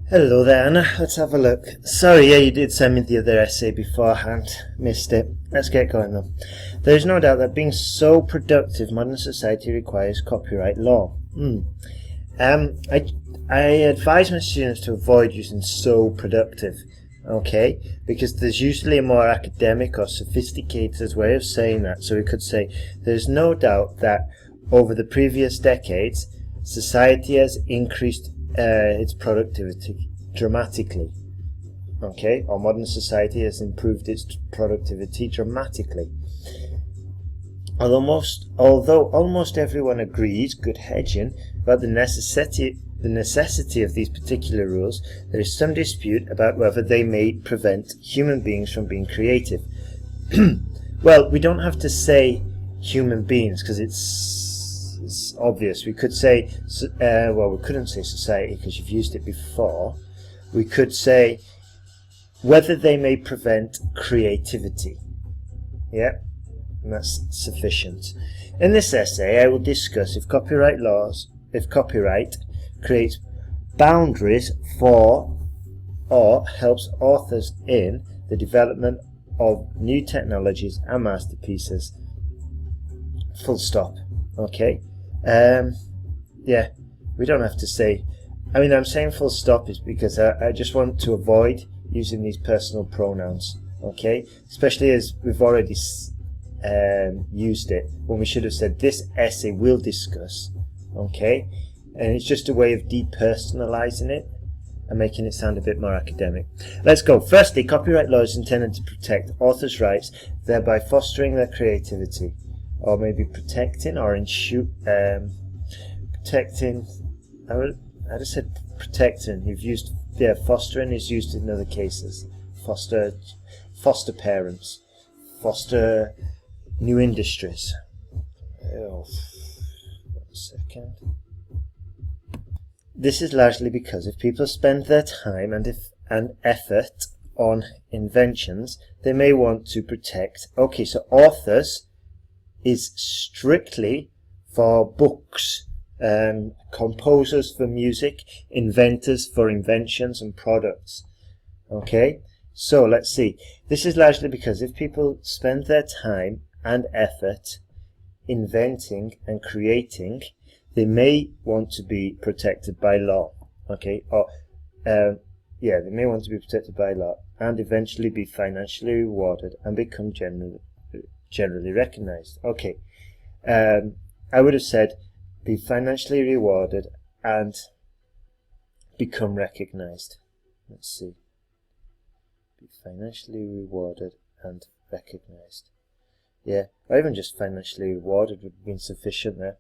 Hello there, Anna. Let's have a look. Sorry, yeah, you did send me the other essay beforehand. Missed it. Let's get going though. There is no doubt that being so productive, modern society requires copyright law. I advise my students to avoid using "so productive", okay? Because there's usually a more academic or sophisticated way of saying that. So we could say, there's no doubt that over the previous decades, society has increased its productivity dramatically, okay? Or modern society has improved its productivity dramatically. Although almost everyone agrees, good hedging, about the necessity of these particular rules, there is some dispute about whether they may prevent human beings from being creative. Well, we don't have to say human beings because it's obvious. We could say, well, we couldn't say society because you've used it before. We could say whether they may prevent creativity. Yeah, and that's sufficient. In this essay, I will discuss if copyright creates boundaries for or helps authors in the development of new technologies and masterpieces. Full stop. Okay. Yeah, we don't have to say. I mean, I'm saying full stop is because I just want to avoid using these personal pronouns. Okay, especially as we've already used it when we should have said this essay will discuss. Okay, and it's just a way of depersonalizing it and making it sound a bit more academic. Let's go. Firstly, copyright law is intended to protect authors' rights, thereby fostering their creativity. Or maybe protecting or protecting. I just said protecting. You've used, yeah, fostering is used in other cases. Foster parents, foster new industries. Oh, 1 second. This is largely because if people spend their time and effort on inventions, they may want to protect. Okay, so authors is strictly for books, composers for music, inventors for inventions and products. Okay, so let's see. This is largely because if people spend their time and effort inventing and creating, they may want to be protected by law. Okay, or yeah, they may want to be protected by law and eventually be financially rewarded and become generally recognized. Okay, I would have said be financially rewarded and become recognized. Let's see. Be financially rewarded and recognized. Yeah, or even just financially rewarded would have been sufficient there.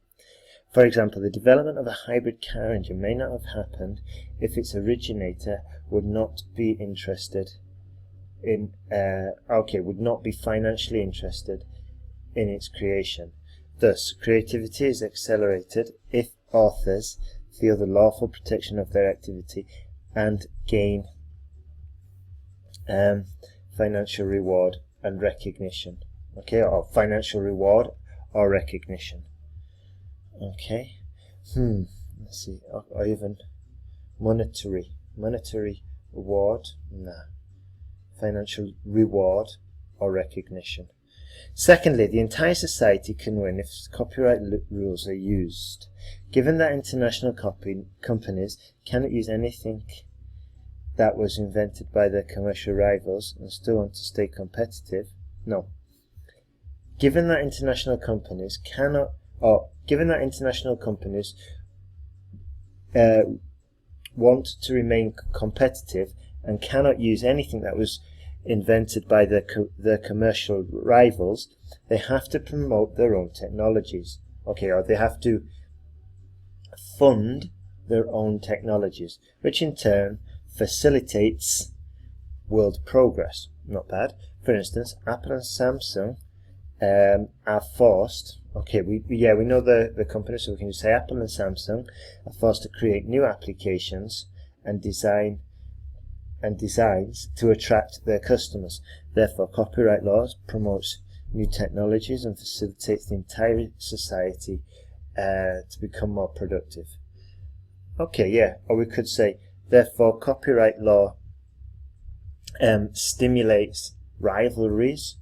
For example, the development of a hybrid car engine may not have happened if its originator would not be interested in would not be financially interested in its creation. Thus, creativity is accelerated if authors feel the lawful protection of their activity and gain financial reward and recognition. Okay, or financial reward or recognition. Okay, let's see, or even monetary reward. Nah. Financial reward or recognition. Secondly, the entire society can win if copyright rules are used. Given that international companies cannot use anything that was invented by their commercial rivals and still want to stay competitive. No. Given that international companies want to remain competitive and cannot use anything that was invented by their commercial rivals, they have to promote their own technologies. Okay, or they have to fund their own technologies, which in turn facilitates world progress. Not bad. For instance, Apple and Samsung are forced. Okay, we know the companies, so we can just say Apple and Samsung are forced to create new applications and designs to attract their customers. Therefore, copyright laws promotes new technologies and facilitates the entire society to become more productive. Okay, yeah, or we could say Therefore, copyright law stimulates rivalries,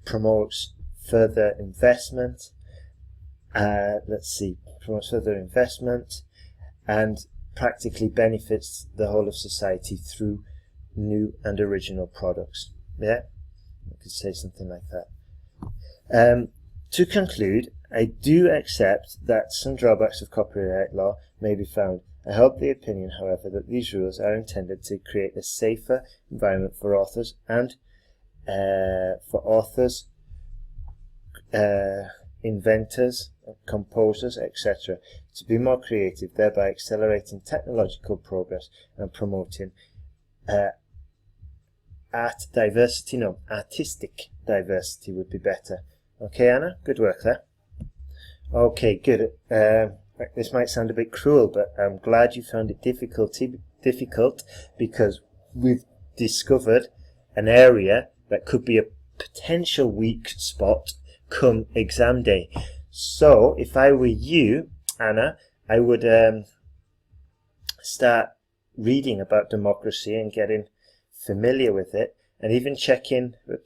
promotes further investment, promotes further investment, and practically benefits the whole of society through new and original products. Yeah, you could say something like that. To conclude, I do accept that some drawbacks of copyright law may be found. I hold the opinion, however, that these rules are intended to create a safer environment for authors and inventors, composers, etc., to be more creative, thereby accelerating technological progress and promoting artistic diversity would be better. Okay, Anna, good work there. Okay, good. This might sound a bit cruel, but I'm glad you found it difficult because we've discovered an area that could be a potential weak spot come exam day. So if I were you, Anna, I would start reading about democracy and getting familiar with it, and even checking the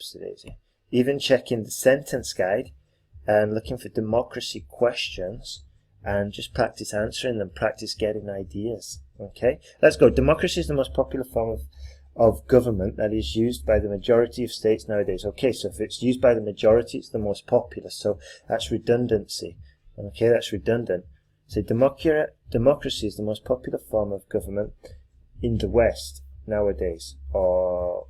sentence guide and looking for democracy questions, and just practice answering them, practice getting ideas. Okay, let's go. Democracy is the most popular form of government that is used by the majority of states nowadays. Okay, so if it's used by the majority, it's the most popular. So that's redundancy. Okay, that's redundant. So democracy is the most popular form of government in the West nowadays, or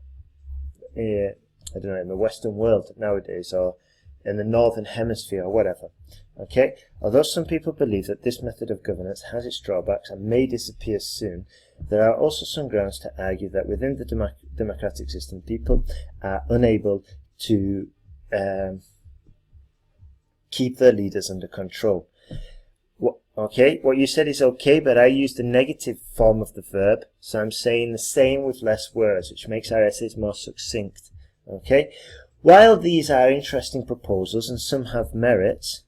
I don't know, in the Western world nowadays, or in the Northern Hemisphere, or whatever. Okay, although some people believe that this method of governance has its drawbacks and may disappear soon, there are also some grounds to argue that within the democratic system, people are unable to keep their leaders under control. Okay, what you said is okay, but I used the negative form of the verb, so I'm saying the same with less words, which makes our essays more succinct. Okay, while these are interesting proposals and some have merits,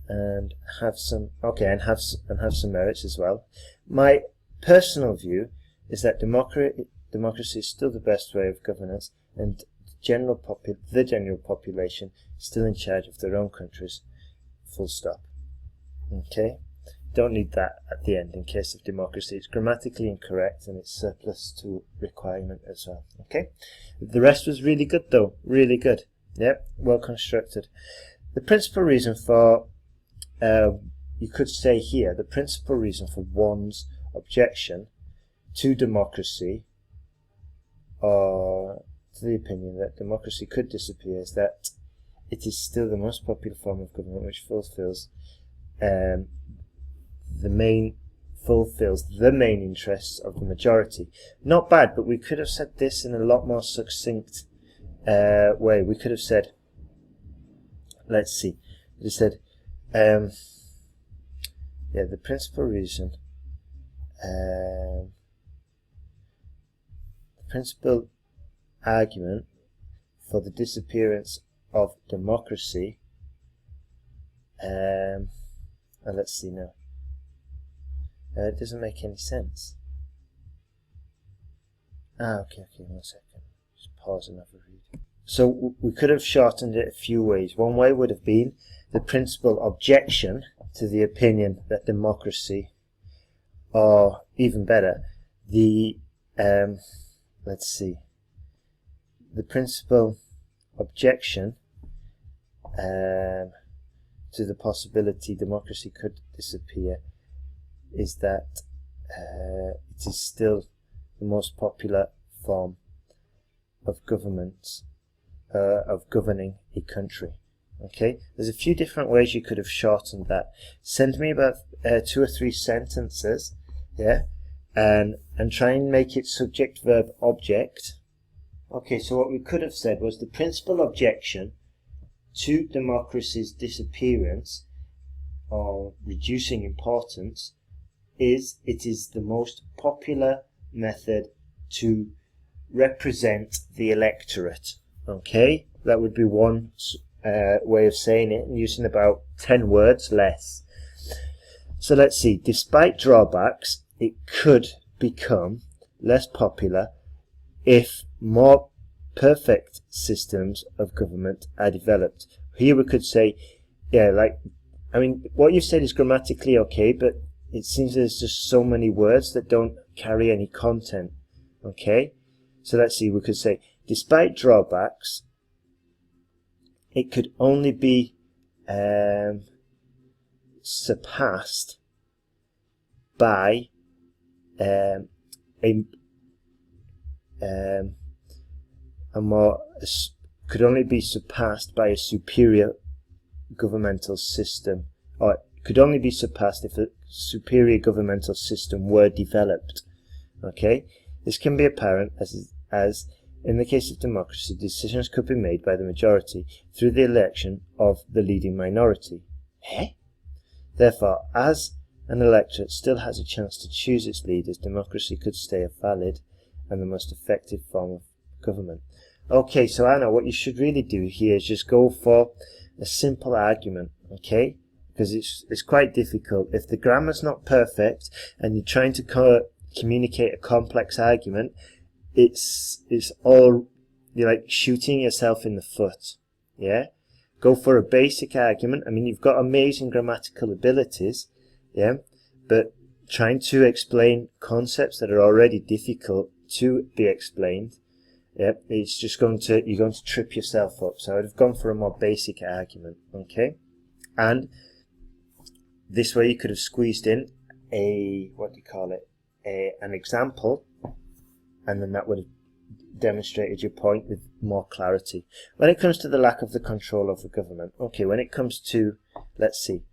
and have some merits as well, my personal view is that democracy is still the best way of governance, and the general population is still in charge of their own countries. Full stop. Okay, don't need that at the end in case of democracy. It's grammatically incorrect and it's surplus to requirement as well. Okay, the rest was really good though, really good. Yep, well constructed. The principal reason for you could say here, the principal reason for one's objection to democracy, or to the opinion that democracy could disappear, is that it is still the most popular form of government which fulfills the main interests of the majority. Not bad, but we could have said this in a lot more succinct way. We could have said, let's see, we said, yeah, the principal reason, the principal argument for the disappearance of democracy, let's see now, it doesn't make any sense. Okay, 1 second, just pause and have a read. So we could have shortened it a few ways. One way would have been the principal objection to the opinion that democracy, or even better, the let's see, the principal objection to the possibility democracy could disappear is that it is still the most popular form of government, of governing a country. Okay, there's a few different ways you could have shortened that. Send me about 2 or 3 sentences, yeah, and try and make it subject, verb, object. Okay, so what we could have said was the principal objection to democracy's disappearance or reducing importance is it is the most popular method to represent the electorate. Okay, that would be one way of saying it, and using about 10 words less. So let's see. Despite drawbacks, it could become less popular if more perfect systems of government are developed. Here we could say, yeah, like, I mean, what you've said is grammatically okay, but it seems there's just so many words that don't carry any content. Okay, so let's see, we could say, despite drawbacks, it could only be surpassed by could only be surpassed by a superior governmental system, or could only be surpassed if a superior governmental system were developed. Okay, this can be apparent as in the case of democracy, decisions could be made by the majority through the election of the leading minority. Therefore, as an electorate still has a chance to choose its leaders, democracy could stay a valid and the most effective form of government. Okay, so Anna, what you should really do here is just go for a simple argument, okay? Because it's quite difficult. If the grammar's not perfect and you're trying to communicate a complex argument, it's all, you're like shooting yourself in the foot. Yeah, go for a basic argument. I mean, you've got amazing grammatical abilities, yeah, but trying to explain concepts that are already difficult to be explained, yeah, it's just you're going to trip yourself up. So I'd have gone for a more basic argument, okay? And this way you could have squeezed in an example, and then that would have demonstrated your point with more clarity. When it comes to the lack of the control of the government, okay, when it comes to, let's see,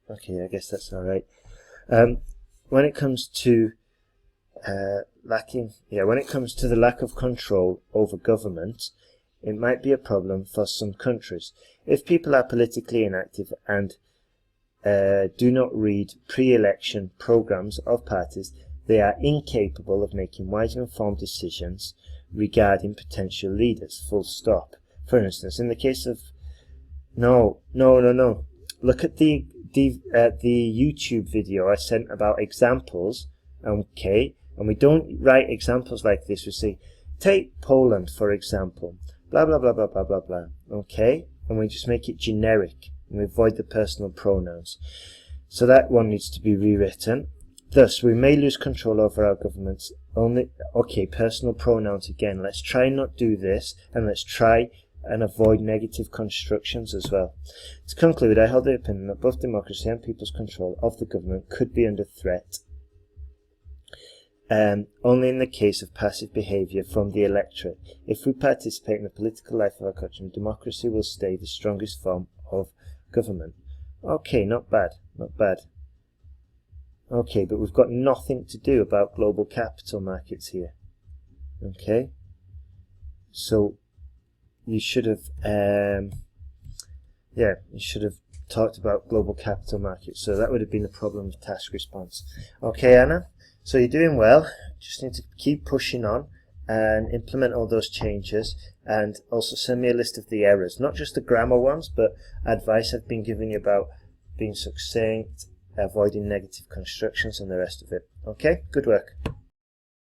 okay, I guess that's all right. When it comes to when it comes to the lack of control over government, it might be a problem for some countries. If people are politically inactive and do not read pre-election programs of parties, they are incapable of making wise and informed decisions regarding potential leaders, full stop. For instance, in the case of... No. Look at the YouTube video I sent about examples, okay? And we don't write examples like this. We say, take Poland, for example. Blah, blah, blah, blah, blah, blah, blah. Okay? And we just make it generic. And we avoid the personal pronouns. So that one needs to be rewritten. Thus, we may lose control over our governments. Okay, personal pronouns again. Let's try and not do this. And let's try and avoid negative constructions as well. To conclude, I hold the opinion that both democracy and people's control of the government could be under threat. Only in the case of passive behaviour from the electorate. If we participate in the political life of our country, democracy will stay the strongest form of government. Okay, not bad. Okay, but we've got nothing to do about global capital markets here. Okay, so you should have, you should have talked about global capital markets. So that would have been the problem with task response. Okay, Anna. So you're doing well. Just need to keep pushing on and implement all those changes, and also send me a list of the errors, not just the grammar ones, but advice I've been giving you about being succinct, avoiding negative constructions and the rest of it. Okay, good work.